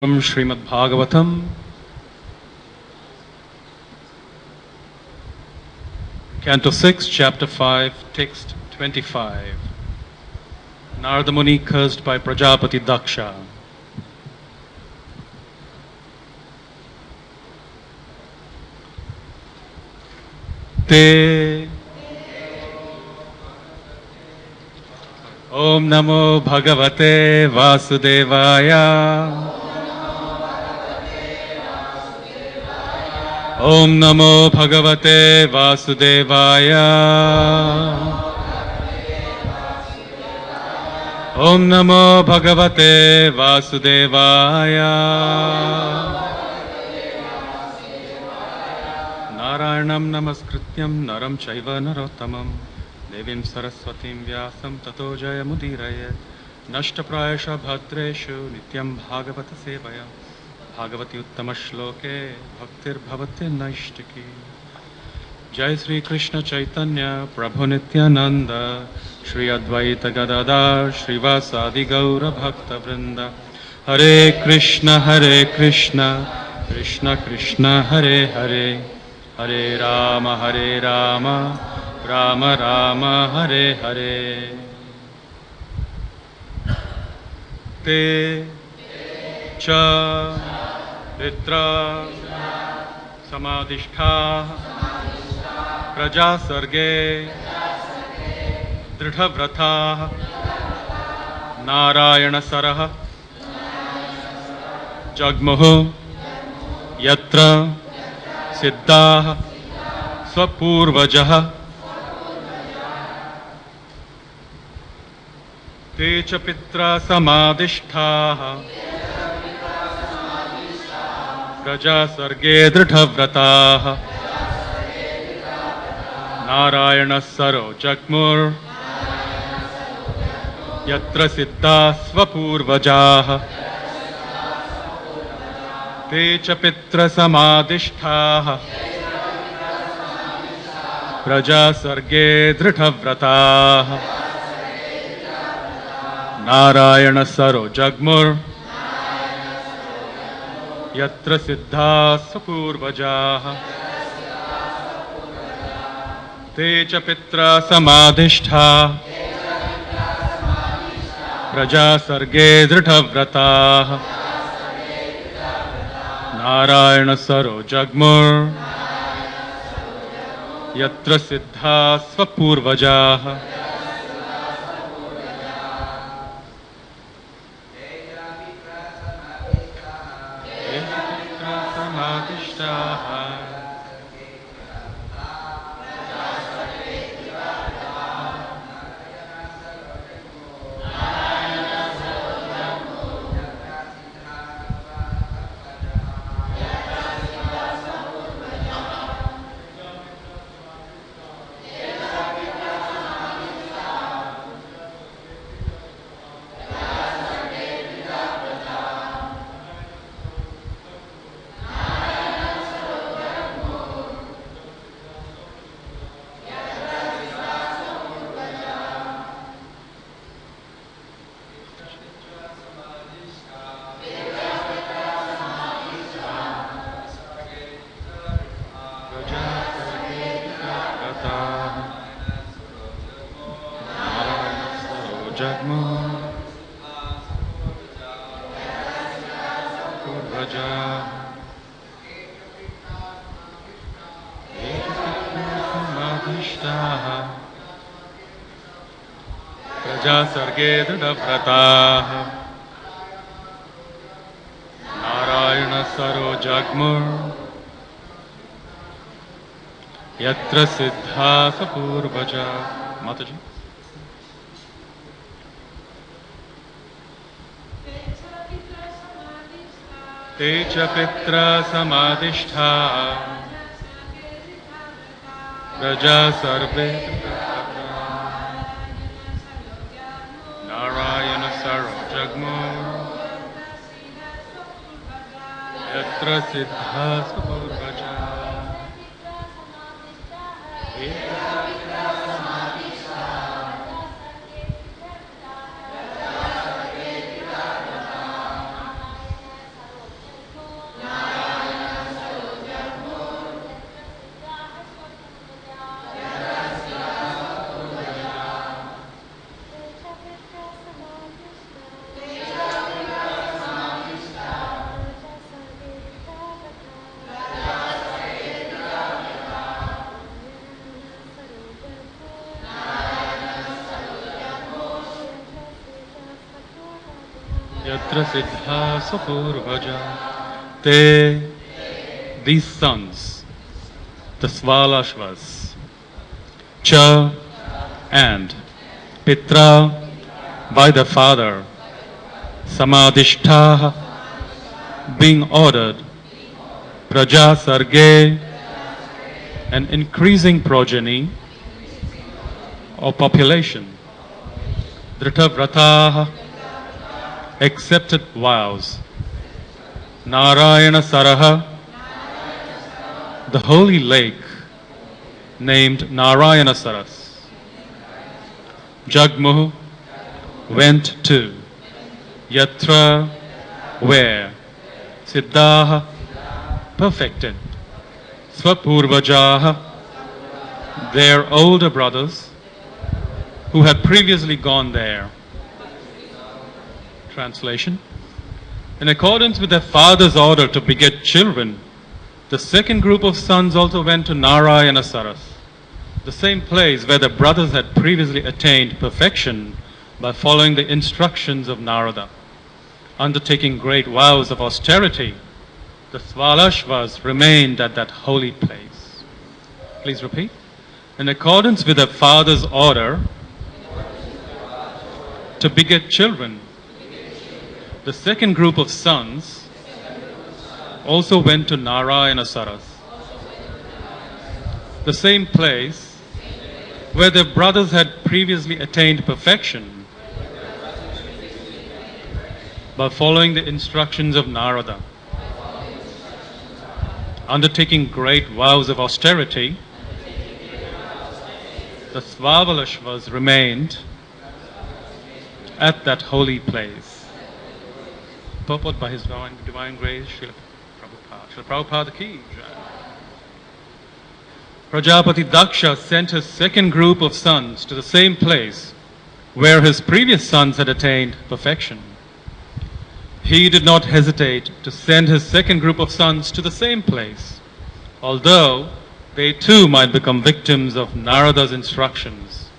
From Srimad Bhagavatam, Canto 6, Chapter 5, Text 25. Narada Muni cursed by Prajapati Daksha. Te Om Namo Bhagavate Vasudevaya. Om Namo Bhagavate Vasudevaya. Om Namo Bhagavate Vasudevaya. Narayanam Namaskrityam Naram Chaiva Narottamam Devim Saraswatim Vyasam Tato Jayamudirayat Nashtaprayasha Bhadreshu Nityam Bhagavata Sevaya Bhagavati Uttama Shloke Bhaktir Bhavati Naishtiki. Jai Sri Krishna Chaitanya Prabhu Nityananda Shri Advaita Gadadhar Shrivasadi Gaura Bhakta Vrinda. Hare Krishna Krishna Krishna Hare Hare Hare Rama Rama Rama Hare Hare. Te Cha Pitra Samadhishtha Praja Sarge Dridhavrata Narayana Saraha Jagmuhu Yatra Siddha Swapurvajaha Te cha Pitra Samadhishtha Praja Sarge Dridhavrata Narayana Saro Jagmur Yatra Siddha Swapurvajaha Te cha Pitra Samadhishtha Praja Sarge Dridhavrata Narayana Saro Jagmur Yatra Siddha Swapurvajaha Te cha Pitra Samadhishtha Praja Sarge Dridhavrata Narayana Saro Jagmur Yatra Siddha Swapurvajaha. Praja Sarge Dridhavrata Narayana Saro Jagmur Yatra Siddha Swapurvaja. Mataji. Te cha Pitra Samadhishtha Praja Sarve Narayana Saro Jagmur Yatra Siddha Swapurvaja. putra siddha supurvaja. They, these sons, the Svalashvas, cha and pitra, by the father, samadishta, being ordered, praja sarge, an increasing progeny or population, Dhritavrataha, accepted vows, Narayana Saraha, the holy lake named Narayana Saras, Jagmuhu, went to, Yatra, where, Siddhaha, perfected, Swapurvajaha, their older brothers who had previously gone there. Translation. In accordance with their father's order to beget children, the second group of sons also went to Narayana Saras, the same place where the brothers had previously attained perfection by following the instructions of Narada. Undertaking great vows of austerity, the Svalashvas remained at that holy place. Please repeat. In accordance with their father's order to beget children, the second group of sons also went to Narayana Saras, the same place where their brothers had previously attained perfection by following the instructions of Narada. Undertaking great vows of austerity, the Svalashvas remained at that holy place. Purport by His Divine Grace, Srila Prabhupada ki jai. Prajapati Daksha sent his second group of sons to the same place where his previous sons had attained perfection. He did not hesitate to send his second group of sons to the same place, although they too might become victims of Narada's instructions.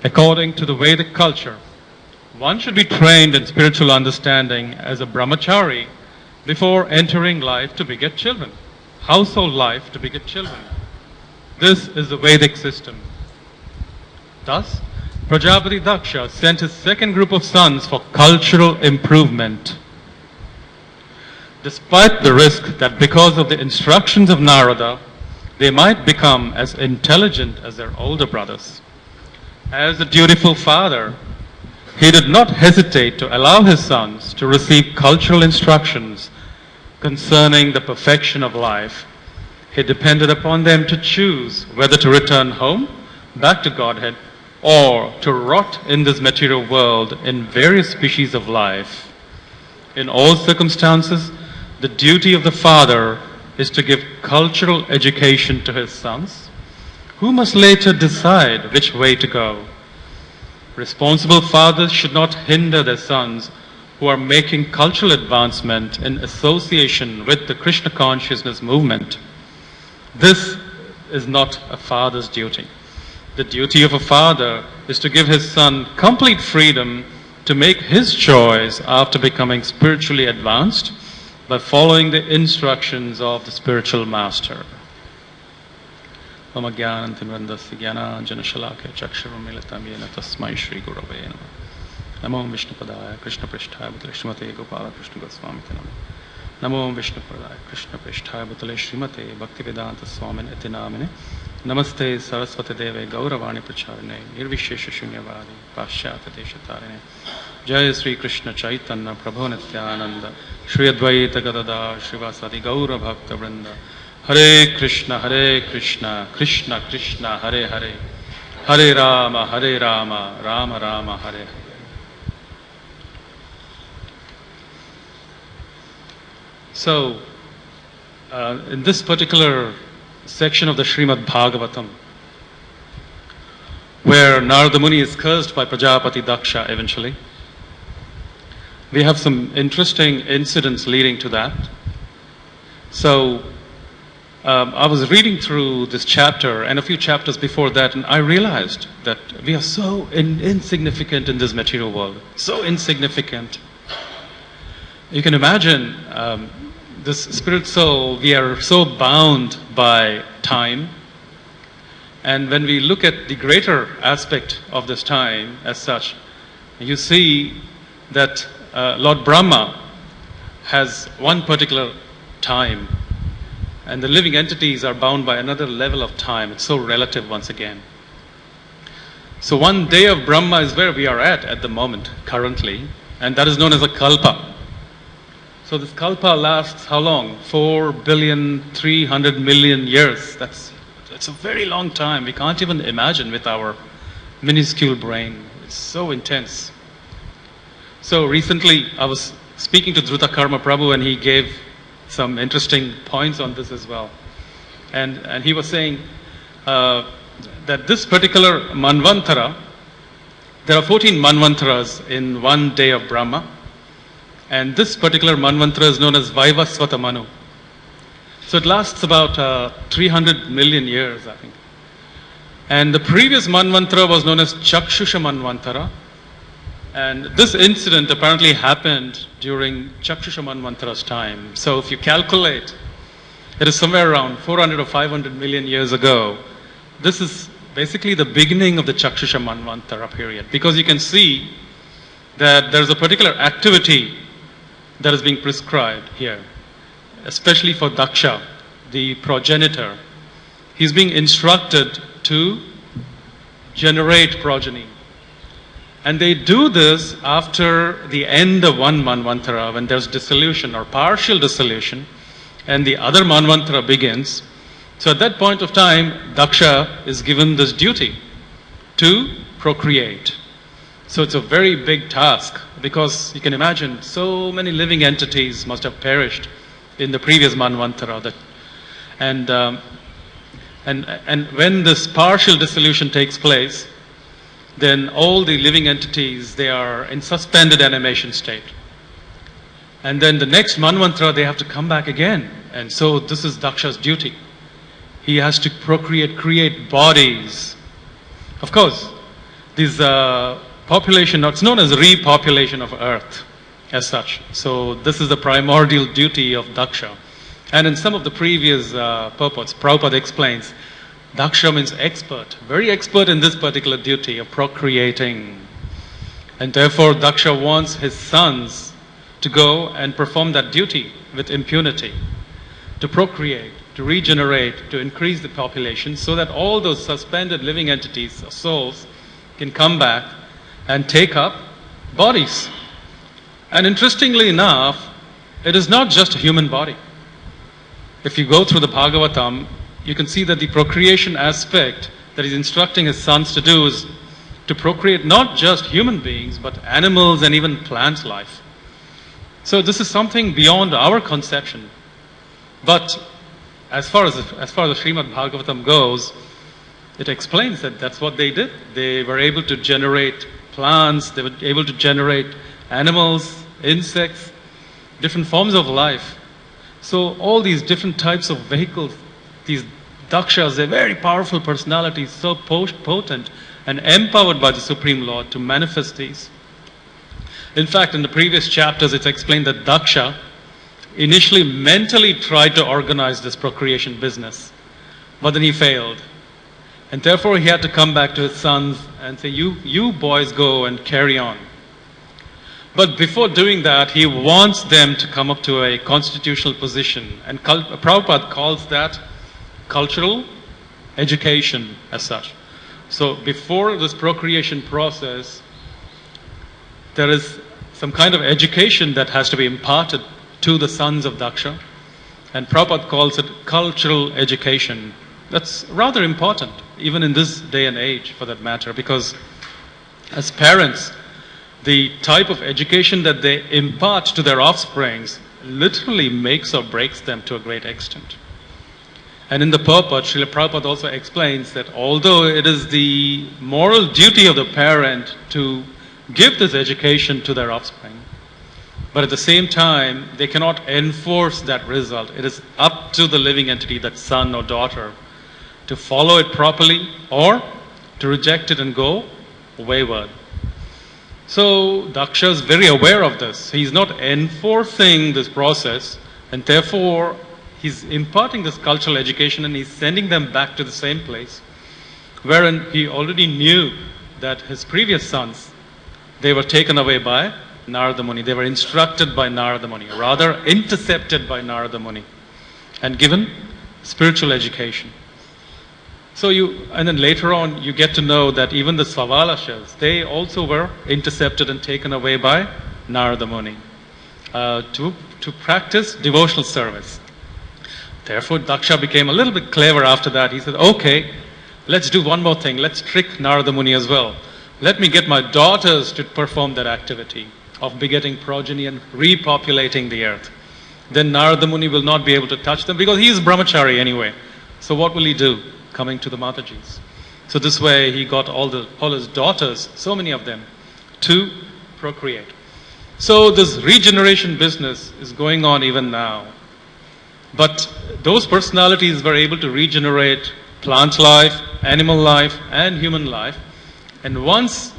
According to the Vedic culture, one should be trained in spiritual understanding as a brahmachari before entering life to beget children, household life to beget children. This is the Vedic system. Thus, Prajapati Daksha sent his second group of sons for cultural improvement. Despite the risk that because of the instructions of Narada, they might become as intelligent as their older brothers. As a dutiful father, he did not hesitate to allow his sons to receive cultural instructions concerning the perfection of life. He depended upon them to choose whether to return home, back to Godhead, or to rot in this material world in various species of life. In all circumstances, the duty of the father is to give cultural education to his sons, who must later decide which way to go. Responsible fathers should not hinder their sons who are making cultural advancement in association with the Krishna consciousness movement. This is not a father's duty. The duty of a father is to give his son complete freedom to make his choice after becoming spiritually advanced by following the instructions of the spiritual master. Mama Jnanantinvrandasya Jnananjanashalakya Chakshurumilitam Yena Tasmai Shri Gurave Namah. Namo Vishnupadaya Krishna Prishtaya Bhutale Srimate Gopala Krishna Goswami Namah. Namo Vishnupadaya Krishna Prishtaya Bhutale Srimate Bhaktivedanta Swamin Iti Namine. Namaste Saraswati Deve Gauravani Pracharine Nirvishesha Shunyavadi Pashyata Deshatarine. Jai Sri Krishna Chaitanya Prabhu Nityananda Shri Advaita Gadada Srivasadi Gaura Bhakta Vrinda. Hare Krishna, Krishna Krishna, Hare Hare, Hare Rama, Rama Rama, Hare Hare. So, in this particular section of the Srimad Bhagavatam, where Narada Muni is cursed by Prajapati Daksha eventually, we have some interesting incidents leading to that. So, I was reading through this chapter and a few chapters before that, and I realized that we are so insignificant in this material world. So insignificant. You can imagine this spirit soul, we are so bound by time. And when we look at the greater aspect of this time as such, you see that Lord Brahma has one particular time, and the living entities are bound by another level of time. It's so relative once again. So one day of Brahma is where we are at the moment, currently, and that is known as a kalpa. So this kalpa lasts how long? 4,300,000,000 years. It's a very long time. We can't even imagine with our minuscule brain. It's so intense. So recently I was speaking to Dhruta Prabhu, and he gave some interesting points on this as well. And he was saying that this particular Manvantara, there are 14 Manvantaras in one day of Brahma. And this particular Manvantara is known as Vaivasvata Manu. So it lasts about 300 million years, I think. And the previous Manvantara was known as Chakshusha Manvantara. And this incident apparently happened during Chakshusha Manvantara's time. So if you calculate, it is somewhere around 400 or 500 million years ago. This is basically the beginning of the Chakshusha Manvantara period. Because you can see that there's a particular activity that is being prescribed here, especially for Daksha, the progenitor. He's being instructed to generate progeny. And they do this after the end of one Manvantara, when there's dissolution or partial dissolution, and the other Manvantara begins. So at that point of time, Daksha is given this duty to procreate. So it's a very big task, because you can imagine so many living entities must have perished in the previous Manvantara. And when this partial dissolution takes place, then all the living entities, they are in suspended animation state. And then the next Manvantara, they have to come back again. And so this is Daksha's duty. He has to procreate, create bodies. Of course, these population, it's known as repopulation of earth as such. So this is the primordial duty of Daksha. And in some of the previous purports, Prabhupada explains, Daksha means expert, very expert in this particular duty of procreating. And therefore Daksha wants his sons to go and perform that duty with impunity, to procreate, to regenerate, to increase the population, so that all those suspended living entities, souls, can come back and take up bodies. And interestingly enough, it is not just a human body. If you go through the Bhagavatam, you can see that the procreation aspect that he's instructing his sons to do is to procreate not just human beings, but animals and even plant life. So this is something beyond our conception. But as far as the Srimad Bhagavatam goes, it explains that that's what they did. They were able to generate plants, they were able to generate animals, insects, different forms of life. So all these different types of vehicles, these Dakshas, they're very powerful personalities, so potent and empowered by the Supreme Lord to manifest these. In fact, in the previous chapters, it's explained that Daksha initially mentally tried to organize this procreation business, but then he failed. And therefore he had to come back to his sons and say, you boys go and carry on. But before doing that, he wants them to come up to a constitutional position. And Prabhupada calls that cultural education as such. So before this procreation process, there is some kind of education that has to be imparted to the sons of Daksha. And Prabhupada calls it cultural education. That's rather important, even in this day and age for that matter, because as parents, the type of education that they impart to their offsprings literally makes or breaks them to a great extent. And in the purport, Srila Prabhupada also explains that although it is the moral duty of the parent to give this education to their offspring, but at the same time, they cannot enforce that result. It is up to the living entity, that son or daughter, to follow it properly or to reject it and go wayward. So Daksha is very aware of this. He's not enforcing this process, and therefore he's imparting this cultural education and he's sending them back to the same place, wherein he already knew that his previous sons, they were taken away by Narada Muni. They were instructed by Narada Muni, rather intercepted by Narada Muni, and given spiritual education. So and then later on you get to know that even the Svavalashas, they also were intercepted and taken away by Narada Muni to practice devotional service. Therefore Daksha became a little bit clever after that. He said, okay, let's do one more thing. Let's trick Narada Muni as well. Let me get my daughters to perform that activity of begetting progeny and repopulating the earth. Then Narada Muni will not be able to touch them because he is brahmachari anyway. So what will he do? Coming to the Matajis. So this way he got all his daughters, so many of them, to procreate. So this regeneration business is going on even now. But those personalities were able to regenerate plant life, animal life, and human life. And once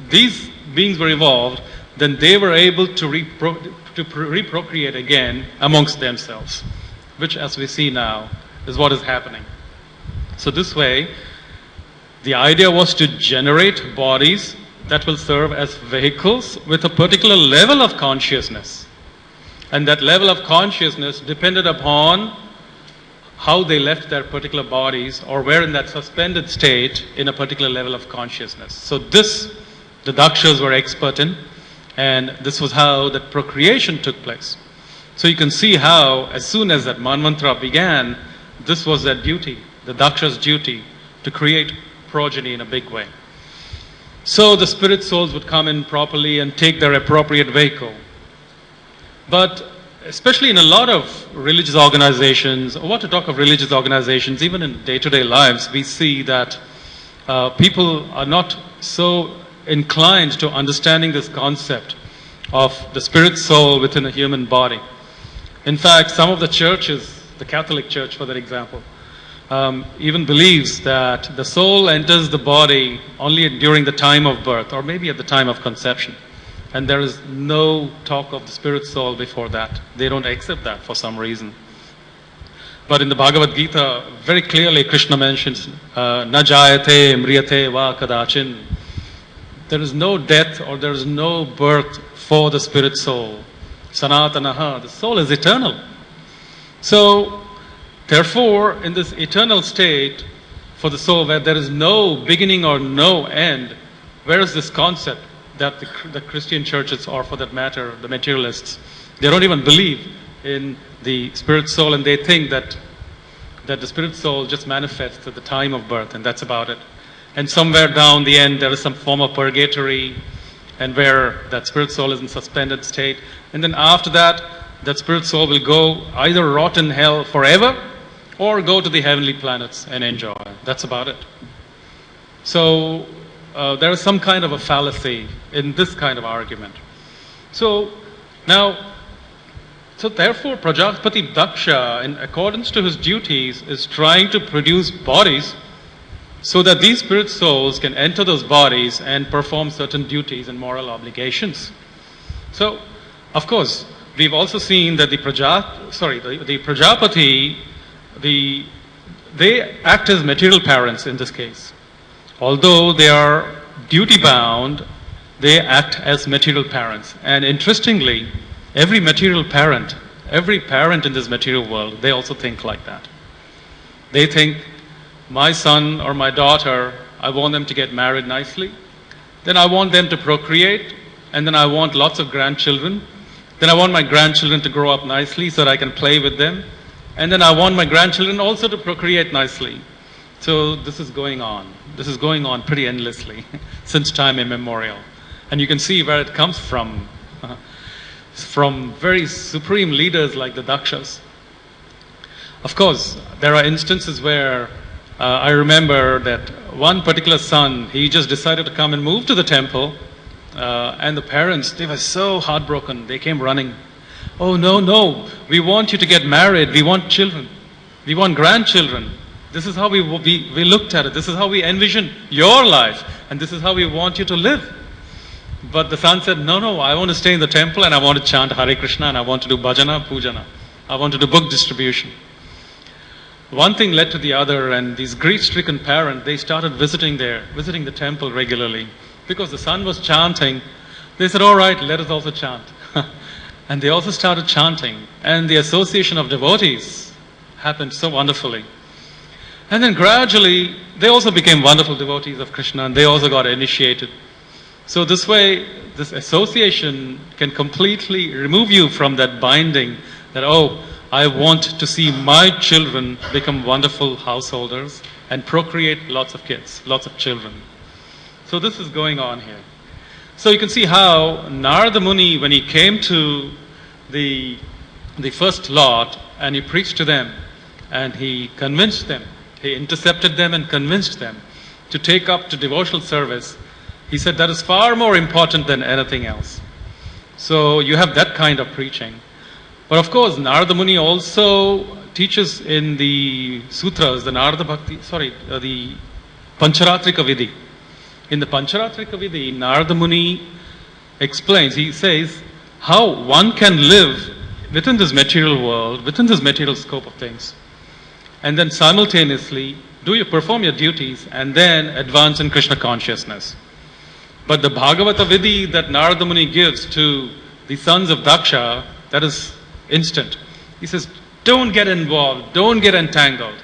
these beings were evolved, then they were able to reprocreate again amongst themselves, which, as we see now, is what is happening. So this way, the idea was to generate bodies that will serve as vehicles with a particular level of consciousness. And that level of consciousness depended upon how they left their particular bodies or were in that suspended state in a particular level of consciousness. So this, the Dakshas were expert in, and this was how that procreation took place. So you can see how, as soon as that Manvantara began, this was their duty, the Daksha's duty, to create progeny in a big way. So the spirit souls would come in properly and take their appropriate vehicle. But especially in a lot of religious organizations, or what to talk of religious organizations, even in day-to-day lives, we see that people are not so inclined to understanding this concept of the spirit soul within a human body. In fact, some of the churches, the Catholic Church for that example, even believes that the soul enters the body only during the time of birth or maybe at the time of conception. And there is no talk of the spirit soul before that. They don't accept that for some reason. But in the Bhagavad Gita, very clearly Krishna mentions, Na jayate mriyate va kadachin. There is no death or there is no birth for the spirit soul. Sanatanaha, the soul is eternal. So, therefore, in this eternal state, for the soul where there is no beginning or no end, where is this concept that the Christian churches, or for that matter, the materialists, they don't even believe in the spirit soul, and they think that the spirit soul just manifests at the time of birth, and that's about it. And somewhere down the end, there is some form of purgatory, and where that spirit soul is in suspended state. And then after that, that spirit soul will go either rot in hell forever, or go to the heavenly planets and enjoy. That's about it. So there is some kind of a fallacy in this kind of argument. So therefore Prajapati Daksha, in accordance to his duties, is trying to produce bodies so that these spirit souls can enter those bodies and perform certain duties and moral obligations. So, of course, we've also seen that the Prajapati, they act as material parents in this case. Although they are duty bound, they act as material parents. And interestingly, every parent in this material world, they also think like that. They think, my son or my daughter, I want them to get married nicely. Then I want them to procreate. And then I want lots of grandchildren. Then I want my grandchildren to grow up nicely so that I can play with them. And then I want my grandchildren also to procreate nicely. So this is going on. This is going on pretty endlessly since time immemorial. And you can see where it comes from very supreme leaders like the Dakshas. Of course, there are instances where I remember that one particular son, he just decided to come and move to the temple, and the parents, they were so heartbroken. They came running. Oh, no, we want you to get married. We want children. We want grandchildren. This is how we looked at it. This is how we envision your life. And this is how we want you to live. But the son said, no, no, I want to stay in the temple and I want to chant Hare Krishna and I want to do bhajana, pujana. I want to do book distribution. One thing led to the other, and these grief-stricken parents, they started visiting the temple regularly. Because the son was chanting, they said, all right, let us also chant. And they also started chanting. And the association of devotees happened so wonderfully. And then gradually, they also became wonderful devotees of Krishna, and they also got initiated. So this way, this association can completely remove you from that binding that, oh, I want to see my children become wonderful householders and procreate lots of kids, lots of children. So this is going on here. So you can see how Narada Muni, when he came to the first lot and he preached to them and he convinced them, he intercepted them and convinced them to take up to devotional service, he said that is far more important than anything else. So you have that kind of preaching. But of course, Narada Muni also teaches in the sutras, the the Pancharatrika Vidhi. In the Pancharatrika Vidhi, Narada Muni explains, he says, how one can live within this material world, within this material scope of things, and then simultaneously perform your duties and then advance in Krishna consciousness. But the Bhagavata Vidhi that Narada Muni gives to the sons of Daksha, that is instant. He says, don't get involved, don't get entangled.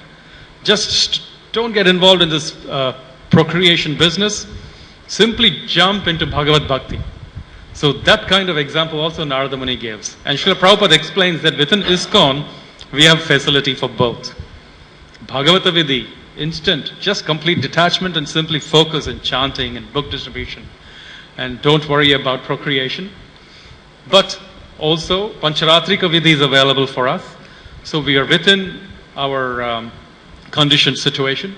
Just don't get involved in this procreation business. Simply jump into Bhagavad Bhakti. So that kind of example also Narada Muni gives. And Srila Prabhupada explains that within ISKCON, we have facility for both. Bhagavata Vidhi, instant, just complete detachment and simply focus in chanting and book distribution. And don't worry about procreation. But also, Pancharatrika Vidhi is available for us. So we are within our conditioned situation.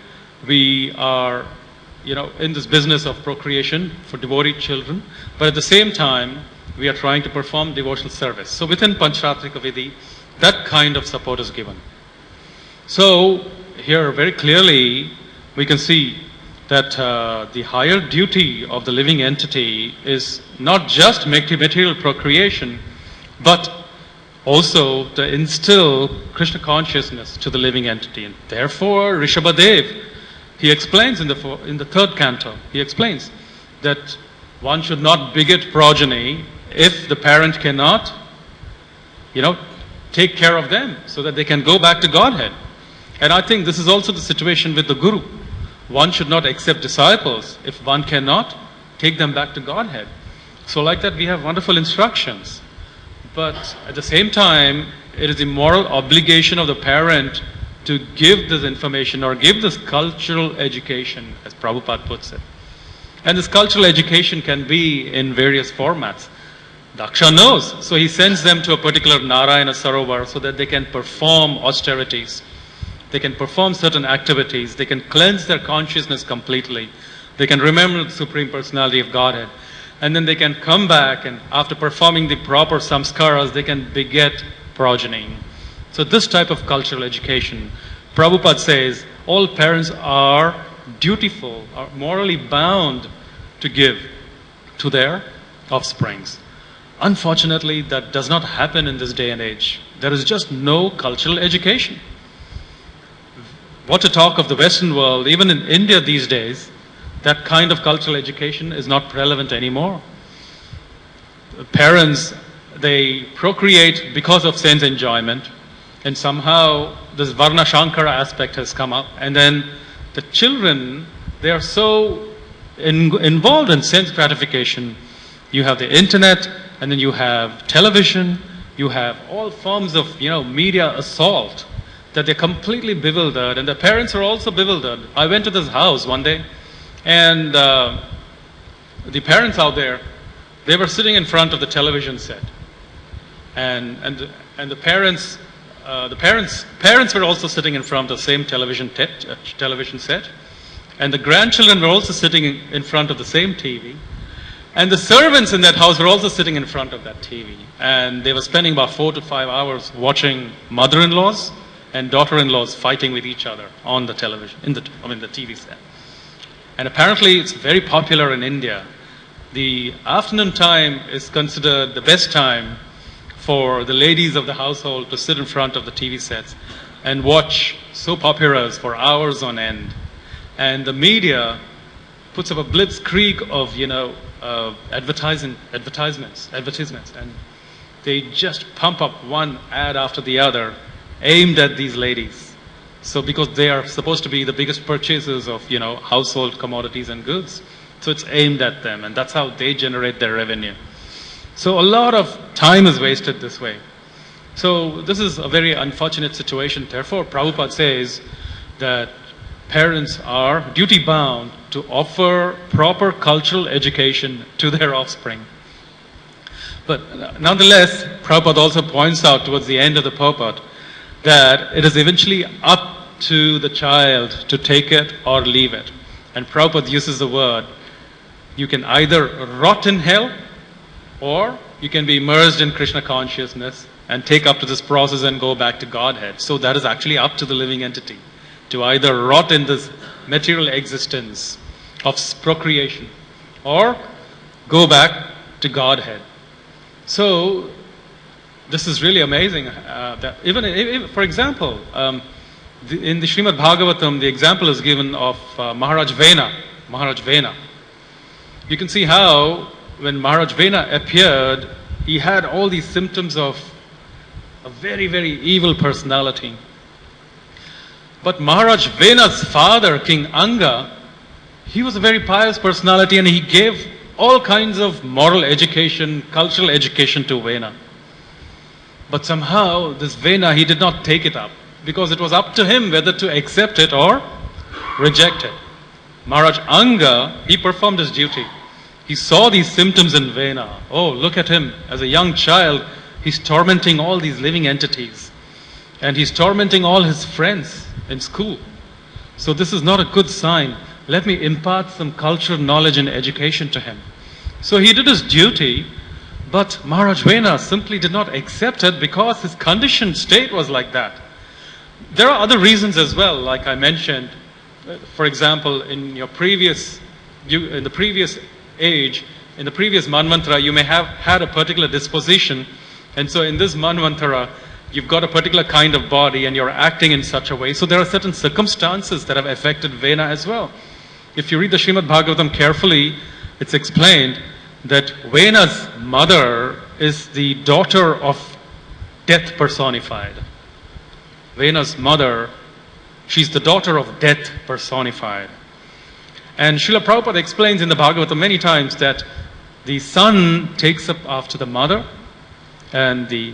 We are, in this business of procreation for devotee children. But at the same time, we are trying to perform devotional service. So within Pancharatrika Vidhi, that kind of support is given. So here very clearly, we can see that the higher duty of the living entity is not just material procreation, but also to instill Krishna consciousness to the living entity. And therefore, Rishabhadev, he explains in the third canto, he explains that one should not beget progeny if the parent cannot, take care of them so that they can go back to Godhead. And I think this is also the situation with the Guru. One should not accept disciples if one cannot take them back to Godhead. So like that, we have wonderful instructions. But at the same time, it is the moral obligation of the parent to give this information or give this cultural education, as Prabhupada puts it. And this cultural education can be in various formats. Daksha knows, so he sends them to a particular Narayana Sarovar so that they can perform austerities. They can perform certain activities. They can cleanse their consciousness completely. They can remember the Supreme Personality of Godhead. And then they can come back and after performing the proper samskaras, they can beget progeny. So this type of cultural education, Prabhupada says, all parents are dutiful, are morally bound to give to their offsprings. Unfortunately, that does not happen in this day and age. There is just no cultural education. What to talk of the Western world, even in India these days, that kind of cultural education is not relevant anymore. Parents, they procreate because of sense enjoyment, and somehow this Varna Shankara aspect has come up, and then the children, they are so involved in sense gratification. You have the internet, and then you have television, you have all forms of media assault, that they're completely bewildered, and the parents are also bewildered. I went to this house one day, and the parents out there, they were sitting in front of the television set, and the parents were also sitting in front of the same television set, and the grandchildren were also sitting in front of the same TV, and the servants in that house were also sitting in front of that TV, and they were spending about 4 to 5 hours watching mother-in-laws and daughter-in-laws fighting with each other on the television, the TV set. And apparently it's very popular in India. the afternoon time is considered the best time for the ladies of the household to sit in front of the TV sets and watch soap operas for hours on end. And the media puts up a blitzkrieg of, advertisements, and they just pump up one ad after the other aimed at these ladies. So because they are supposed to be the biggest purchasers of, household commodities and goods. So it's aimed at them, and that's how they generate their revenue. So a lot of time is wasted this way. So this is a very unfortunate situation. Therefore, Prabhupada says that parents are duty-bound to offer proper cultural education to their offspring. But nonetheless, Prabhupada also points out towards the end of the purport that it is eventually up to the child to take it or leave it. And Prabhupada uses the word, you can either rot in hell or you can be immersed in Krishna consciousness and take up to this process and go back to Godhead. So that is actually up to the living entity to either rot in this material existence of procreation or go back to Godhead. So this is really amazing. That even for example, in the Srimad Bhagavatam, the example is given of Maharaj Vena. You can see how when Maharaj Vena appeared, he had all these symptoms of a very, very evil personality. But Maharaj Vena's father, King Anga, he was a very pious personality, and he gave all kinds of moral education, cultural education to Vena. But somehow this Vena, he did not take it up, because it was up to him whether to accept it or reject it. Maharaj Anga, he performed his duty. He saw these symptoms in Vena. Oh, look at him. As a young child, he's tormenting all these living entities. And he's tormenting all his friends in school. So this is not a good sign. Let me impart some cultural knowledge and education to him. So he did his duty, but Maharaj Vena simply did not accept it because his conditioned state was like that. There are other reasons as well, like I mentioned. For example, in the previous age, in the previous Manvantara, you may have had a particular disposition, and so in this Manvantara, you've got a particular kind of body and you're acting in such a way. So there are certain circumstances that have affected Vena as well. If you read the Srimad Bhagavatam carefully, it's explained that Vena's mother is the daughter of death personified. Vena's mother, she's the daughter of death personified. And Srila Prabhupada explains in the Bhagavatam many times that the son takes up after the mother, and the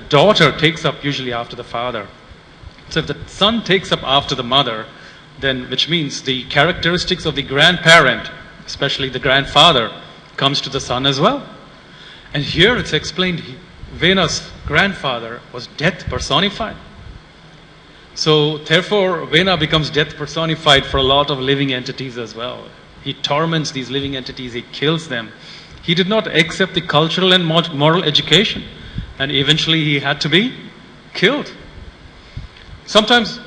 daughter takes up usually after the father. So if the son takes up after the mother, then which means the characteristics of the grandparent, especially the grandfather, comes to the son as well. And here it's explained Vena's grandfather was death personified. So therefore Vena becomes death personified for a lot of living entities as well. He torments these living entities, he kills them. He did not accept the cultural and moral education, and eventually he had to be killed. Sometimes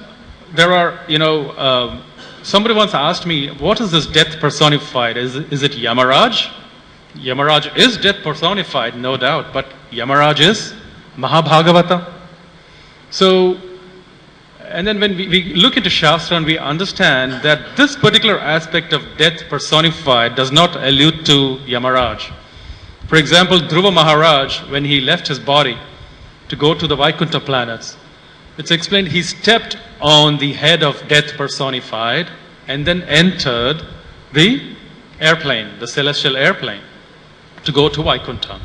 there are, somebody once asked me, what is this death personified? Is it Yamaraj? Yamaraj is death personified, no doubt, but Yamaraj is Mahabhagavata. So, and then when we look into Shastra and we understand that this particular aspect of death personified does not allude to Yamaraj. For example, Dhruva Maharaj, when he left his body to go to the Vaikuntha planets, it's explained he stepped on the head of death personified and then entered the airplane, the celestial airplane, to go to Vaikuntha.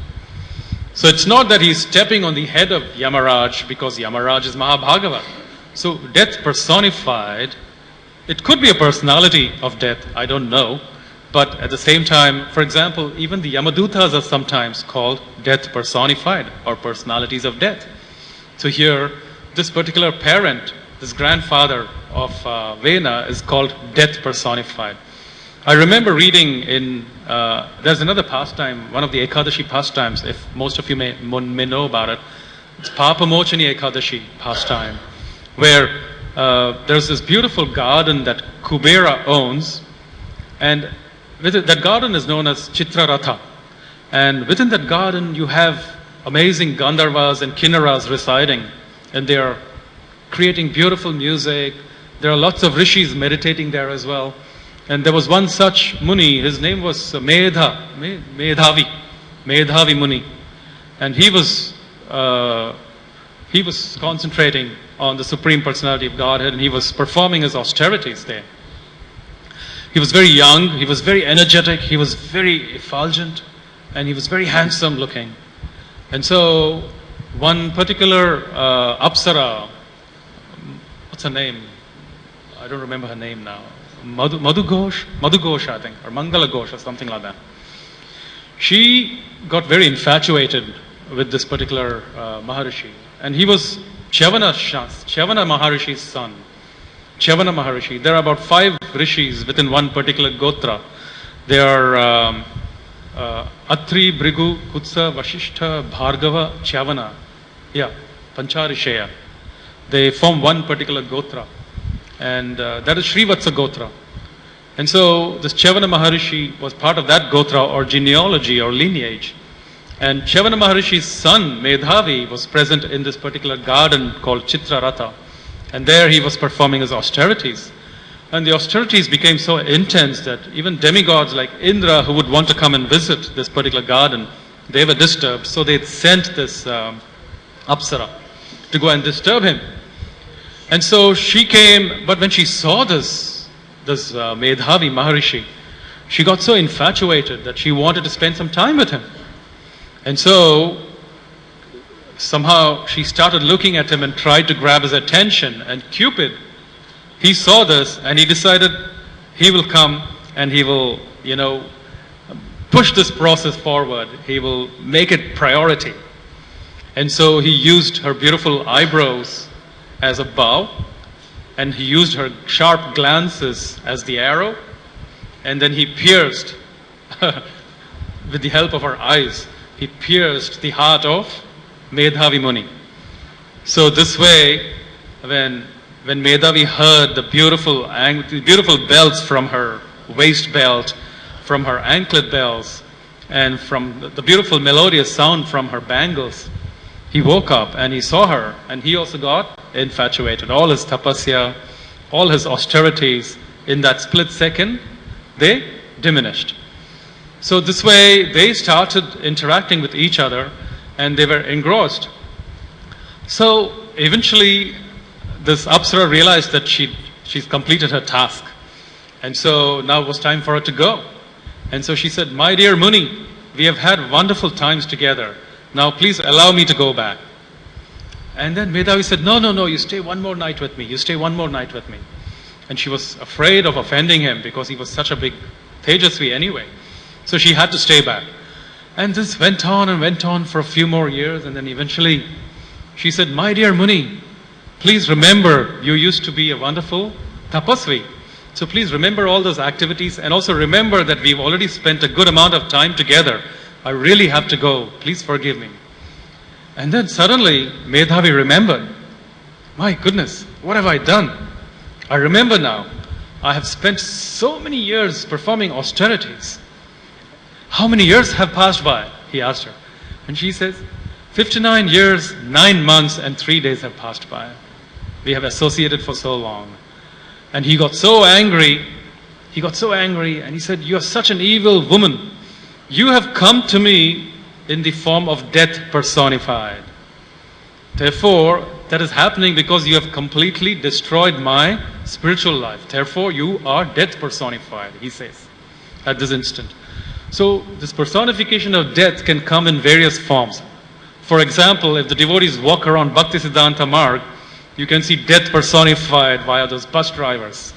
So it's not that he's stepping on the head of Yamaraj because Yamaraj is Mahabhagava. So death personified, it could be a personality of death, I don't know. But at the same time, for example, even the Yamadutas are sometimes called death personified or personalities of death. So here, this particular parent, this grandfather of Vena is called death personified. I remember reading in, there's another pastime, one of the Ekadashi pastimes, if most of you may know about it. It's Papamochani Ekadashi pastime, where there's this beautiful garden that Kubera owns, and that garden is known as Chitraratha. And within that garden, you have amazing Gandharvas and Kinnaras residing. And they are creating beautiful music. There are lots of rishis meditating there as well. And there was one such Muni, his name was Medhavi Muni. And he was concentrating on the Supreme Personality of Godhead, and he was performing his austerities there. He was very young, he was very energetic, he was very effulgent, and he was very handsome looking. And so, one particular Apsara, what's her name? I don't remember her name now. Madhu Ghosh, I think, or Mangala Ghosh, or something like that. She got very infatuated with this particular Maharishi. And he was Chavana Maharishi's son. Chavana Maharishi. There are about 5 rishis within one particular gotra. They are Atri, Brigu, Kutsa, Vashishta, Bhargava, Chavana. Yeah, Pancharisheya. They form one particular gotra. And that is Srivatsa Gotra. And so this Chavana Maharishi was part of that Gotra or genealogy or lineage. And Chavana Maharishi's son, Medhavi, was present in this particular garden called Chitraratha. And there he was performing his austerities. And the austerities became so intense that even demigods like Indra, who would want to come and visit this particular garden, they were disturbed. So they sent this Apsara to go and disturb him. And so she came, but when she saw this Medhavi Maharishi, she got so infatuated that she wanted to spend some time with him. And so somehow she started looking at him and tried to grab his attention. And Cupid, he saw this and he decided he will come and he will, push this process forward. He will make it priority. And so he used her beautiful eyebrows as a bow, and he used her sharp glances as the arrow, and then he pierced, with the help of her eyes, he pierced the heart of Medhavi Muni. So this way, when Medhavi heard the beautiful bells from her waist belt, from her anklet bells, and from the beautiful melodious sound from her bangles, he woke up and he saw her, and he also got infatuated. All his tapasya, all his austerities, in that split second, they diminished. So this way, they started interacting with each other, and they were engrossed. So eventually, this Apsara realized that she's completed her task. And so now it was time for her to go. And so she said, "My dear Muni, we have had wonderful times together. Now please allow me to go back." And then Medhavi said, No, you stay one more night with me. You stay one more night with me. And she was afraid of offending him because he was such a big Tejasvi anyway. So she had to stay back. And this went on and went on for a few more years. And then eventually she said, "My dear Muni, please remember you used to be a wonderful tapasvi. So please remember all those activities, and also remember that we've already spent a good amount of time together. I really have to go. Please forgive me." And then suddenly Medhavi remembered, "My goodness, what have I done? I remember now. I have spent so many years performing austerities. How many years have passed by?" he asked her. And she says, 59 years, 9 months, and 3 days have passed by. We have associated for so long. And he got so angry. And he said, "You are such an evil woman. You have come to me in the form of death personified. Therefore, that is happening because you have completely destroyed my spiritual life. Therefore, you are death personified," he says, at this instant. So, this personification of death can come in various forms. For example, if the devotees walk around Bhaktisiddhanta Marg, you can see death personified via those bus drivers.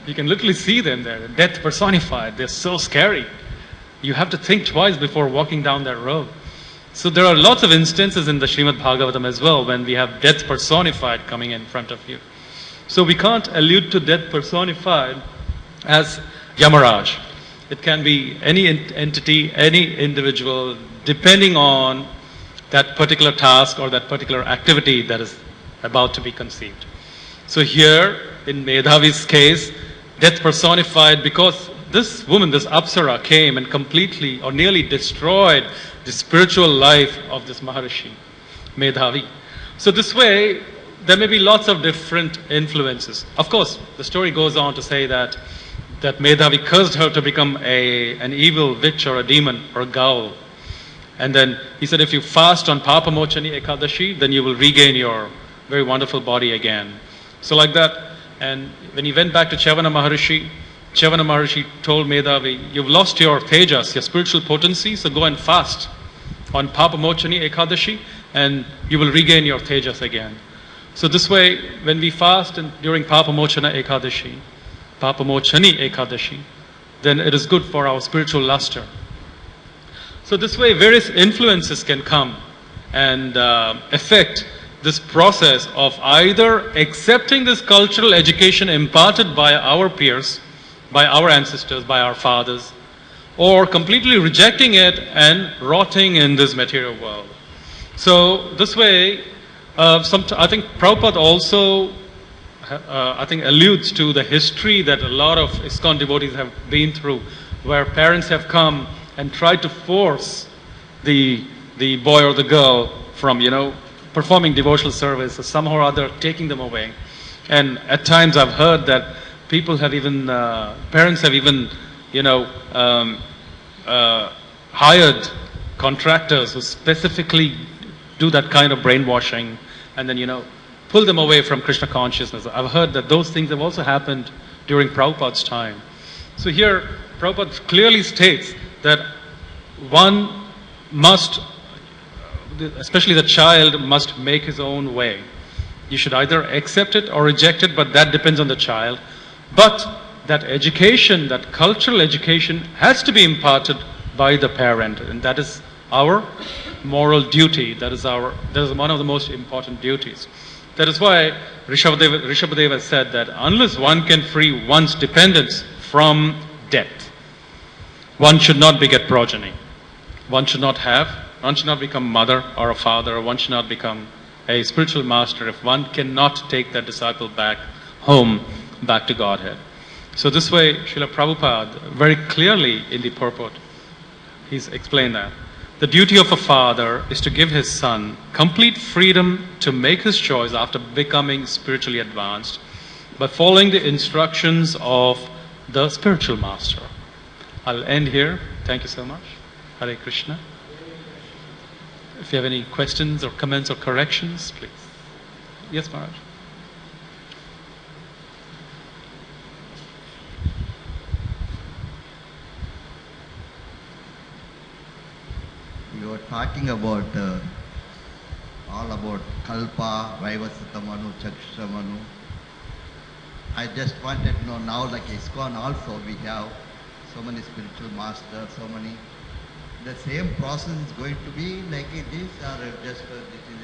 You can literally see them there, death personified. They're so scary. You have to think twice before walking down that road. So there are lots of instances in the Srimad Bhagavatam as well when we have death personified coming in front of you. So we can't allude to death personified as Yamaraj. It can be any entity, any individual, depending on that particular task or that particular activity that is about to be conceived. So here, in Medhavi's case, death personified because this woman, this Apsara, came and completely or nearly destroyed the spiritual life of this Maharishi, Medhavi. So this way, there may be lots of different influences. Of course, the story goes on to say that Medhavi cursed her to become an evil witch or a demon or a ghoul. And then he said, if you fast on Papamochani Ekadashi, then you will regain your very wonderful body again. So like that, and when he went back to Chavana Maharishi told Medhavi, you've lost your tejas, your spiritual potency, so go and fast on Papamochani Ekadashi, and you will regain your tejas again. So this way, when we fast during Papamochani Ekadashi, then it is good for our spiritual luster. So this way, various influences can come and affect this process of either accepting this cultural education imparted by our peers, by our ancestors, by our fathers, or completely rejecting it and rotting in this material world. So this way, I think Prabhupada also alludes to the history that a lot of ISKCON devotees have been through, where parents have come and tried to force the boy or the girl from, performing devotional service, or somehow or other taking them away. And at times I've heard that people have even, parents have even, hired contractors who specifically do that kind of brainwashing and then, pull them away from Krishna consciousness. I've heard that those things have also happened during Prabhupada's time. So here, Prabhupada clearly states that one must, especially the child, must make his own way. You should either accept it or reject it, but that depends on the child. But that education, that cultural education, has to be imparted by the parent, and that is our moral duty. That is one of the most important duties. That is why Rishabhadeva said that unless one can free one's dependence from death, one should not beget progeny. One should not become mother or a father, or one should not become a spiritual master if one cannot take that disciple back home, back to Godhead. So this way, Srila Prabhupada very clearly in the purport, he's explained that the duty of a father is to give his son complete freedom to make his choice after becoming spiritually advanced by following the instructions of the spiritual master. I'll end here. Thank you so much. Hare Krishna. If you have any questions or comments or corrections, please. Yes, Maharaj. You were talking about all about Kalpa, Vaivasitamanu, Chakshamanu. I just wanted to know now, like ISKCON also, we have so many spiritual masters, so many. The same process is going to be like this, or just this is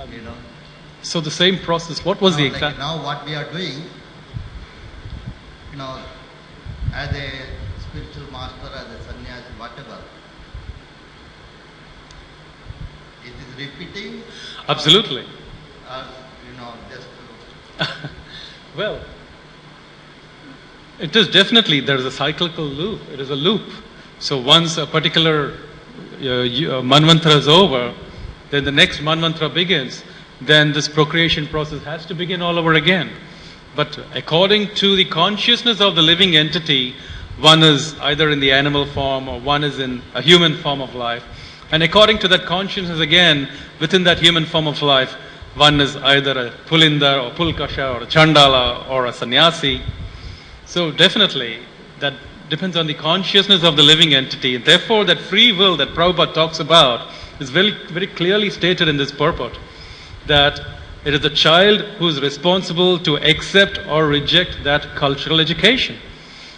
a, So the same process. What was the exact? Now what we are doing, as a spiritual master, as a sannyasi, whatever, it is repeating. Absolutely. Just. Well, it is definitely, there is a cyclical loop. It is a loop. So once a particular manvantra is over, then the next manvantra begins, then this procreation process has to begin all over again. But according to the consciousness of the living entity, one is either in the animal form or one is in a human form of life. And according to that consciousness again, within that human form of life, one is either a Pulinda or Pulkasha or a Chandala or a sannyasi. So definitely, that depends on the consciousness of the living entity. And therefore, that free will that Prabhupada talks about is very, very clearly stated in this purport, that it is the child who is responsible to accept or reject that cultural education.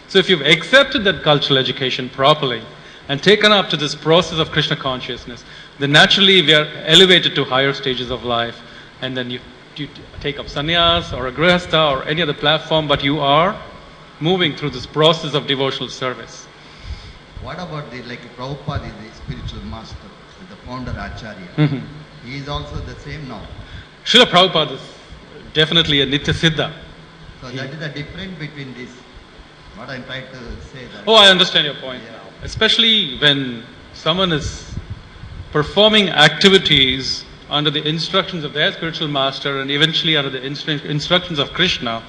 So if you've accepted that cultural education properly and taken up to this process of Krishna consciousness, then naturally we are elevated to higher stages of life, and then you take up sannyas or a grihastha or any other platform, but you are moving through this process of devotional service. What about Prabhupada is the spiritual master, the founder Acharya. Mm-hmm. He is also the same now. Srila Prabhupada is definitely a Nitya Siddha. So that is the difference between this. What I'm trying to say that. Oh, I understand your point Yeah. now. Especially when someone is performing activities under the instructions of their spiritual master and eventually under the instructions of Krishna,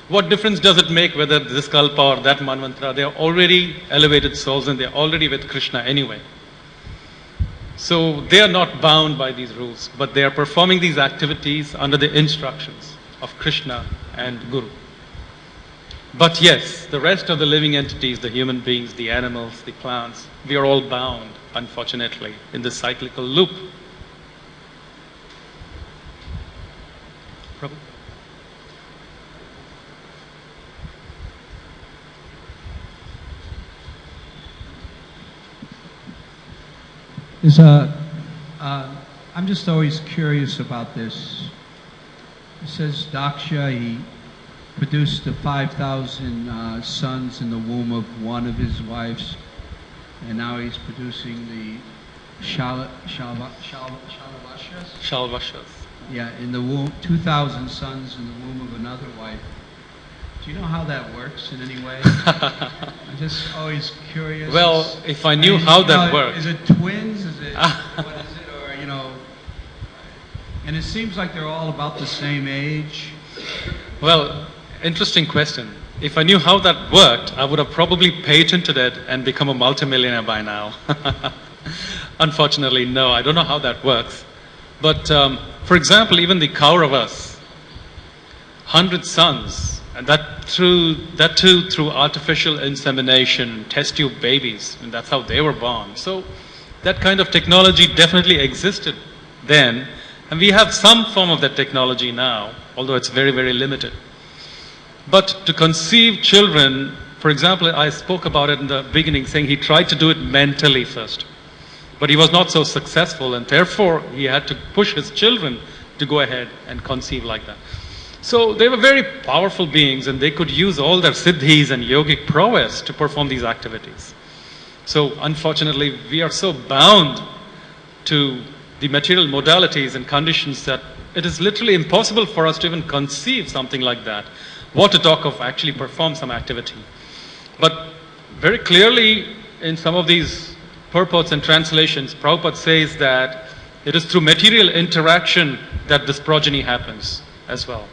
what difference does it make whether this kalpa or that manvantara? They are already elevated souls and they are already with Krishna anyway. So they are not bound by these rules, but they are performing these activities under the instructions of Krishna and Guru. But yes, the rest of the living entities, the human beings, the animals, the plants, we are all bound, unfortunately, in this cyclical loop. Prabhu? I'm just always curious about this. It says Daksha, he produced the 5,000 sons in the womb of one of his wives, and now he's producing the Shalvashas? Shalvashas. Yeah, in the womb, 2,000 sons in the womb of another wife. Do you know how that works in any way? I'm just always curious. Well, if I knew how that worked. Is it twins? Is it, what is it? Or, and it seems like they're all about the same age. Well, interesting question. If I knew how that worked, I would have probably patented it and become a multimillionaire by now. Unfortunately, no, I don't know how that works. But, for example, even the Kauravas, 100 sons, and that too through artificial insemination, test tube babies, and that's how they were born. So that kind of technology definitely existed then, and we have some form of that technology now, although it's very, very limited. But to conceive children, for example, I spoke about it in the beginning, saying he tried to do it mentally first. But he was not so successful, and therefore he had to push his children to go ahead and conceive like that. So they were very powerful beings, and they could use all their siddhis and yogic prowess to perform these activities. So unfortunately, we are so bound to the material modalities and conditions that it is literally impossible for us to even conceive something like that. What to talk of actually perform some activity. But very clearly in some of these purports and translations, Prabhupada says that it is through material interaction that this progeny happens as well.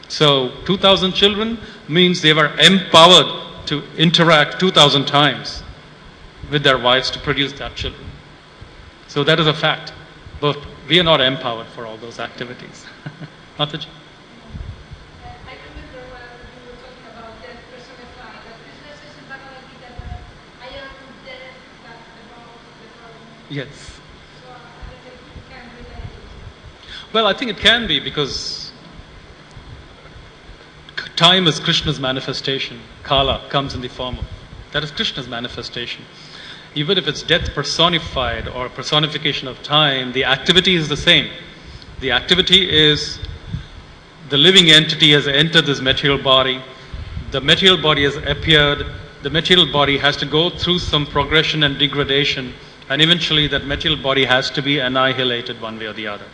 So 2,000 children means they were empowered to interact 2,000 times with their wives to produce that children. So that is a fact. But we are not empowered for all those activities. Mataji? I remember when you were talking about death personified, that Krishna says in Bhagavad Gita that I am death, that about the problem. Yes. So I don't think you can relate it. Well, I think it can be because time is Krishna's manifestation. Kala comes in the form of, that is Krishna's manifestation. Even if it's death personified or personification of time, the activity is the same. The activity is the living entity has entered this material body. The material body has appeared. The material body has to go through some progression and degradation, and eventually that material body has to be annihilated one way or the other.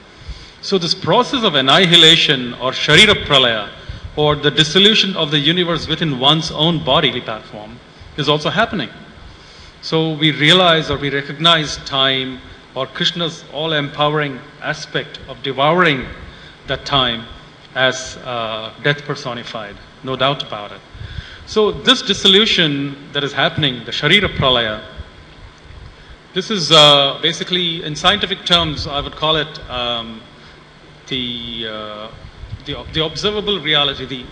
So this process of annihilation or Sharira Pralaya, or the dissolution of the universe within one's own bodily platform, is also happening. So we realize or we recognize time or Krishna's all-empowering aspect of devouring that time as death personified, no doubt about it. So this dissolution that is happening, the Sharira Pralaya, this is basically, in scientific terms, I would call it the observable reality.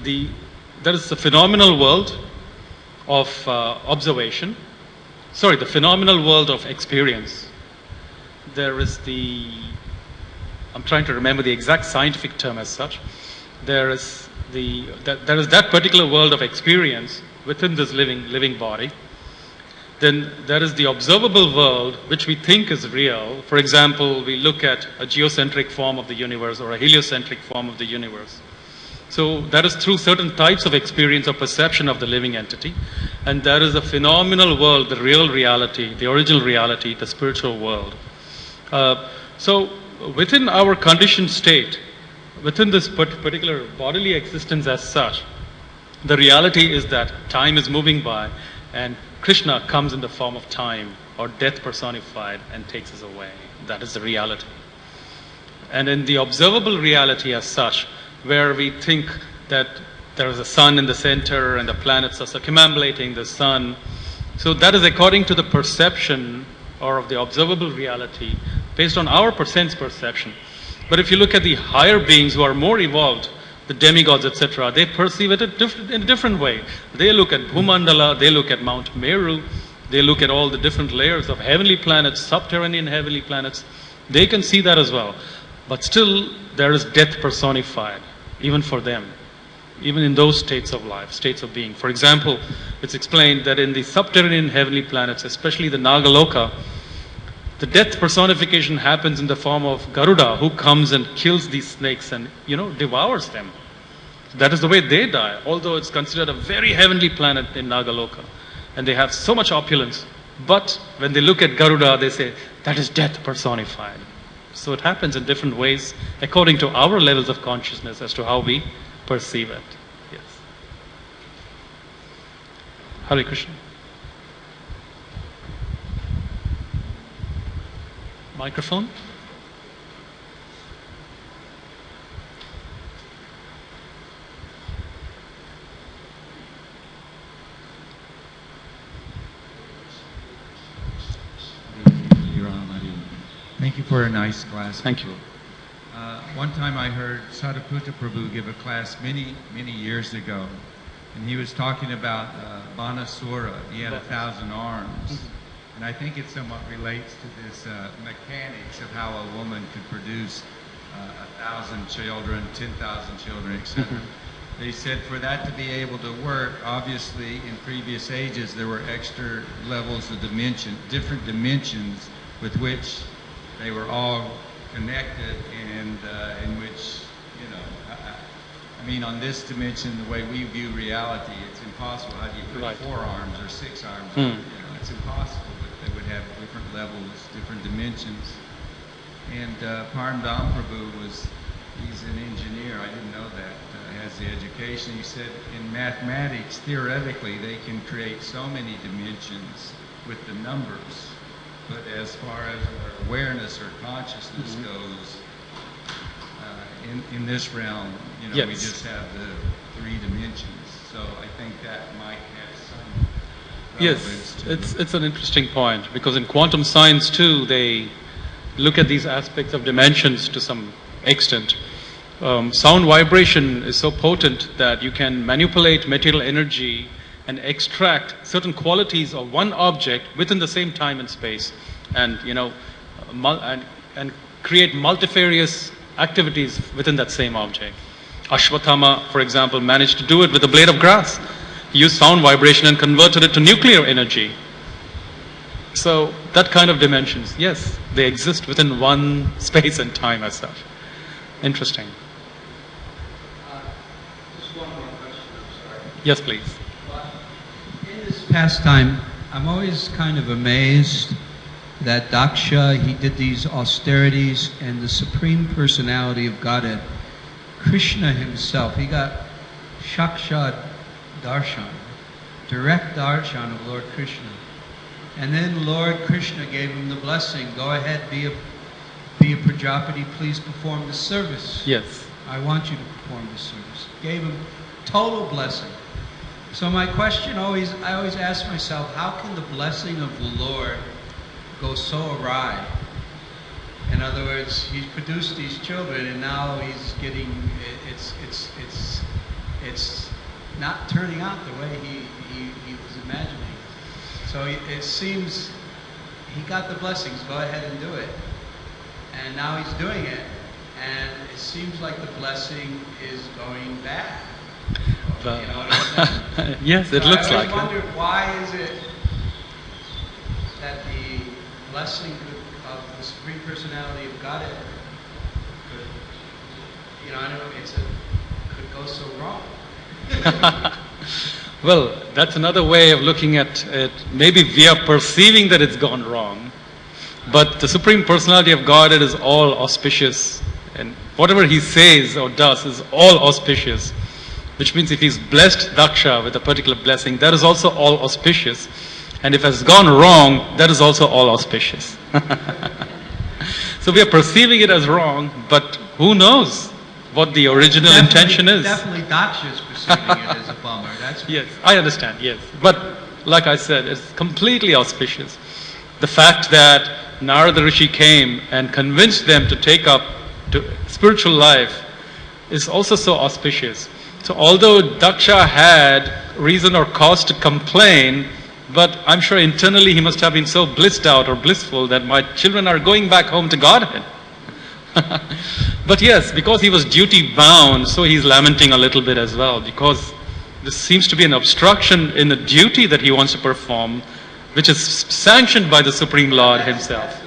There is the phenomenal world of observation. Sorry, the phenomenal world of experience. There is I'm trying to remember the exact scientific term as such. There is that particular world of experience within this living body. Then there is the observable world, which we think is real. For example, we look at a geocentric form of the universe or a heliocentric form of the universe. So that is through certain types of experience or perception of the living entity. And there is a phenomenal world, the real reality, the original reality, the spiritual world. So within our conditioned state, within this particular bodily existence as such, The reality is that time is moving by and Krishna comes in the form of time or death personified and takes us away. That is the reality. And in the observable reality as such, where we think that there is a sun in the center and the planets are circumambulating the sun, so that is according to the perception or of the observable reality based on our sense perception. But if you look at the higher beings who are more evolved, the demigods, etc., they perceive it in a different way. They look at Bhumandala, they look at Mount Meru, they look at all the different layers of heavenly planets, subterranean heavenly planets. They can see that as well. But still, there is death personified, even for them, even in those states of life, states of being. For example, it's explained that in the subterranean heavenly planets, especially the Nagaloka, the death personification happens in the form of Garuda, who comes and kills these snakes and, devours them. That is the way they die, although it's considered a very heavenly planet in Nagaloka. And they have so much opulence. But when they look at Garuda, they say, that is death personified. So it happens in different ways according to our levels of consciousness as to how we perceive it. Yes. Hare Krishna. Microphone. Thank you for a nice class. Thank you. One time I heard Sadhaputta Prabhu give a class many, many years ago, and he was talking about Banasura. He had 1,000 arms. And I think it somewhat relates to this mechanics of how a woman could produce 1,000 children, 10,000 children, etc. They said for that to be able to work, obviously in previous ages there were extra levels of dimension, different dimensions with which they were all connected, and in which, I mean, on this dimension, the way we view reality, it's impossible. How do you put 4 arms or 6 arms? It's impossible. But they would have different levels, different dimensions. And Paramdam Prabhu he's an engineer. I didn't know that. Has the education. He said in mathematics, theoretically, they can create so many dimensions with the numbers. But as far as our awareness or consciousness goes, in this realm, we just have the 3 dimensions. So I think that might have some relevance. Yes, it's an interesting point, because in quantum science too, they look at these aspects of dimensions to some extent. Sound vibration is so potent that you can manipulate material energy and extract certain qualities of one object within the same time and space, and and create multifarious activities within that same object. Ashwatthama, for example, managed to do it with a blade of grass. He used sound vibration and converted it to nuclear energy. So that kind of dimensions, yes, they exist within one space and time as such. Interesting. Just one more question, I'm sorry. Yes, please. In this pastime, I'm always kind of amazed that Daksha, he did these austerities, and the Supreme Personality of Godhead, Krishna himself, he got Shakshat Darshan, direct darshan of Lord Krishna. And then Lord Krishna gave him the blessing, go ahead, be a Prajapati, please perform the service. Yes. I want you to perform the service. Gave him total blessing. So my question I always ask myself, how can the blessing of the Lord go so awry? In other words, he's produced these children, and now he's getting it's not turning out the way he was imagining. So it seems he got the blessings, go ahead and do it, and now he's doing it, and it seems like the blessing is going bad. You know what I'm saying? Yes, it looks like it. I wonder, why is it that the blessing of the Supreme Personality of Godhead could, I don't know, could go so wrong? Well, that's another way of looking at it. Maybe we are perceiving that it's gone wrong, but the Supreme Personality of Godhead is all auspicious, and whatever he says or does is all auspicious. which means if he's blessed Daksha with a particular blessing, that is also all auspicious. And if it has gone wrong, that is also all auspicious. So we are perceiving it as wrong, but who knows what the original intention is. Definitely Daksha is perceiving it as a bummer. That's Yes, I understand, yes. But like I said, it's completely auspicious. The fact that Narada Rishi came and convinced them to take up to spiritual life is also so auspicious. So although Daksha had reason or cause to complain, but I'm sure internally he must have been so blissed out or blissful that my children are going back home to Godhead. But yes, because he was duty bound, so he's lamenting a little bit as well, because this seems to be an obstruction in the duty that he wants to perform, which is sanctioned by the Supreme Lord himself.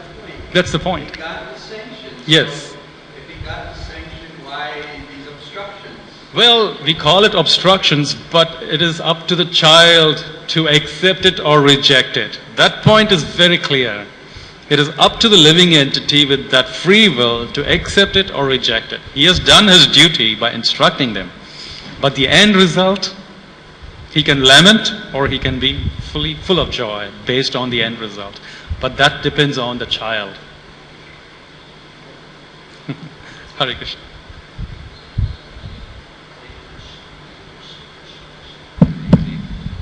That's the point. He got the sanction. Yes. So if he got the sanction, why these obstructions? Well, we call it obstructions, but it is up to the child to accept it or reject it. That point is very clear. It is up to the living entity with that free will to accept it or reject it. He has done his duty by instructing them. But the end result, he can lament or he can be full of joy based on the end result. But that depends on the child. Hare Krishna.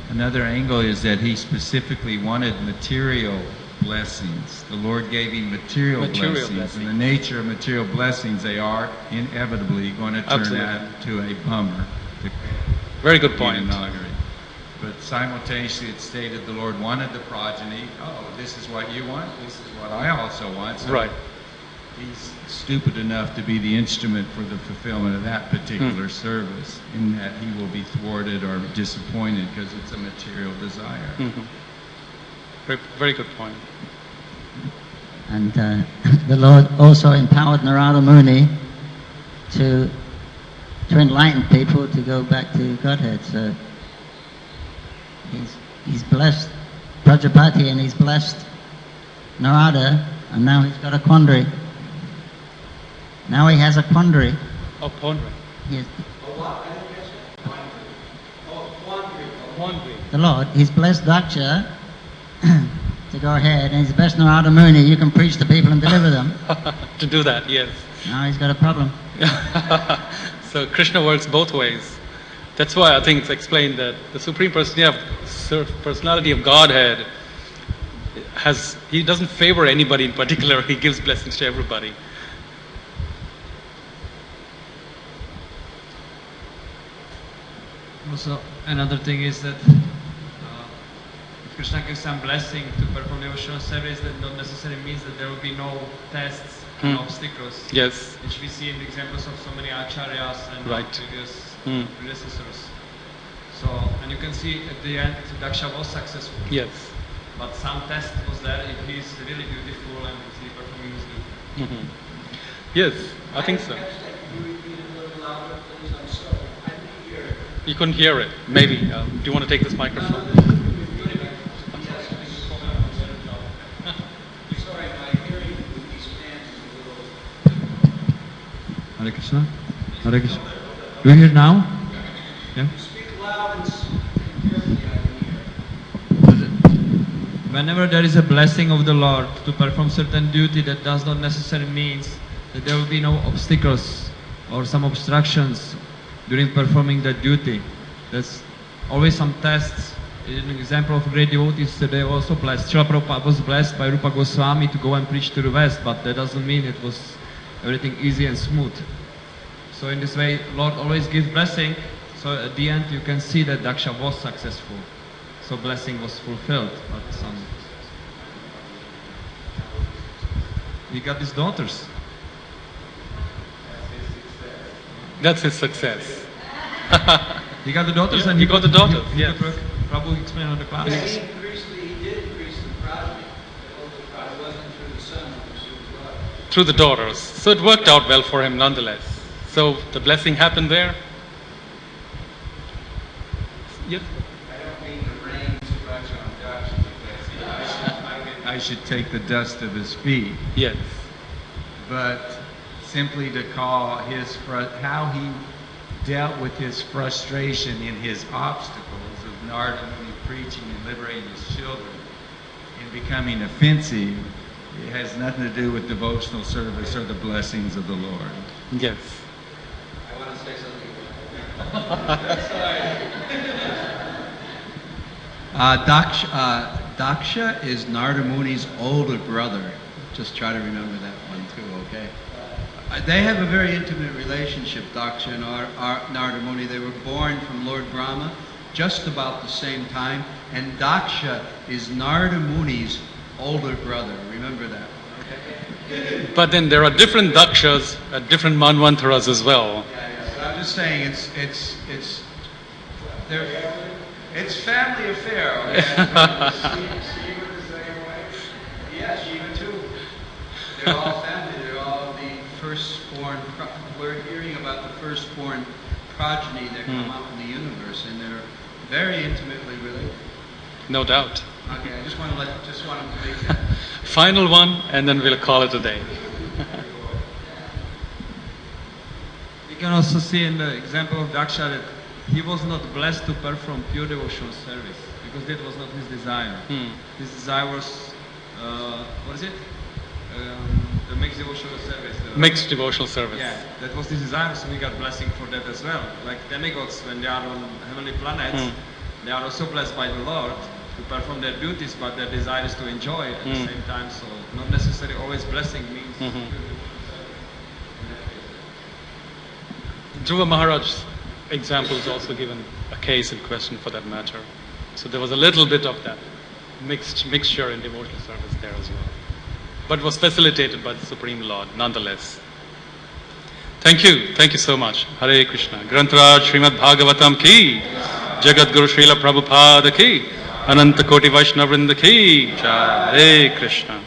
Another angle is that he specifically wanted material blessings. The Lord gave him material blessings. And the nature of material blessings, they are inevitably going to turn Absolutely. out to a bummer. Very good point. But simultaneously it stated the Lord wanted the progeny. Oh, this is what you want, this is what I also want. So Right. he's stupid enough to be the instrument for the fulfillment of that particular service, in that he will be thwarted or disappointed because it's a material desire. Very, very good point. And the Lord also empowered Narada Muni to enlighten people to go back to Godhead. So he's blessed Prajapati and he's blessed Narada, and now he's got a quandary. Now he has a quandary. Oh, pondering. He has, Pondering. the Lord, he's blessed Daksha to go ahead, and he's blessed Narada Muni. You can preach to people and deliver them. To do that, yes. Now he's got a problem. So Krishna works both ways. That's why I think it's explained that the Supreme Personality of Godhead he doesn't favor anybody in particular. He gives blessings to everybody. Also, another thing is that if Krishna gives some blessing to perform devotional service, that not necessarily means that there will be no tests and obstacles, Yes. which we see in the examples of so many acharyas and Right. previous Hmm. predecessors. So, and you can see at the end, Daksha was successful, Yes. but some test was there if he is really beautiful and is he performing his duty. Yes, I think so. You couldn't hear it. Maybe. Do you want to take this microphone? Hare Krishna. Hare Krishna. Do you hear now? Yeah. Whenever there is a blessing of the Lord to perform certain duty, that does not necessarily mean that there will be no obstacles or some obstructions during performing that duty. There's always some tests. An example of great devotees today also blessed. Srila Prabhupada was blessed by Rupa Goswami to go and preach to the West, but that doesn't mean it was everything easy and smooth. So in this way, Lord always gives blessing. So at the end, you can see that Daksha was successful. So blessing was fulfilled. But he got his daughters. That's his success. He got the daughters, Yeah, and he got the daughters, He yes. Prabhu explained on the class. He did increase the progeny. It wasn't through the son, it was through the daughter. Through the daughters. So it worked out well for him nonetheless. So the blessing happened there. Yes. I don't mean to rain too much on Daksha because I should take the dust of his feet. Yes. But simply to call how he dealt with his frustration in his obstacles of Narada Muni preaching and liberating his children and becoming offensive. It has nothing to do with devotional service or the blessings of the Lord. Yes. I want to say something. Daksha is Narada Muni's older brother. Just try to remember that one too, okay? They have a very intimate relationship, Daksha and Narada Muni. They were born from Lord Brahma just about the same time, and Daksha is Narada Muni's older brother. Remember that, okay? But then there are different Dakshas at different Manvantaras as well. Yeah. So I'm just saying it's family affair, okay? Shiva the same way. Yeah, Shiva too. They're all family. They're all the firstborn. We're hearing about the firstborn progeny that come out in the universe, and they're very intimately related. No doubt. Okay, I just want to make that. Final one, and then we'll call it a day. We can also see in the example of Daksha that he was not blessed to perform pure devotional service because that was not his desire. His desire was, what is it? The mixed devotional service. Mixed devotional service. Yeah, that was his desire, so we got blessing for that as well. Like demigods, when they are on heavenly planets, they are also blessed by the Lord to perform their duties, but their desire is to enjoy at the same time. So not necessarily always blessing means. Dhruva Maharaj's example is also given a case in question for that matter. So there was a little bit of that mixture in devotional service there as well. But was facilitated by the Supreme Lord nonetheless. Thank you so much. Hare Krishna. Grantaraj Srimad Bhagavatam ki, Jagat Guru Srila Prabhupada ki, Ananta Koti Vaishnavrinda ki, Jai Hare Krishna.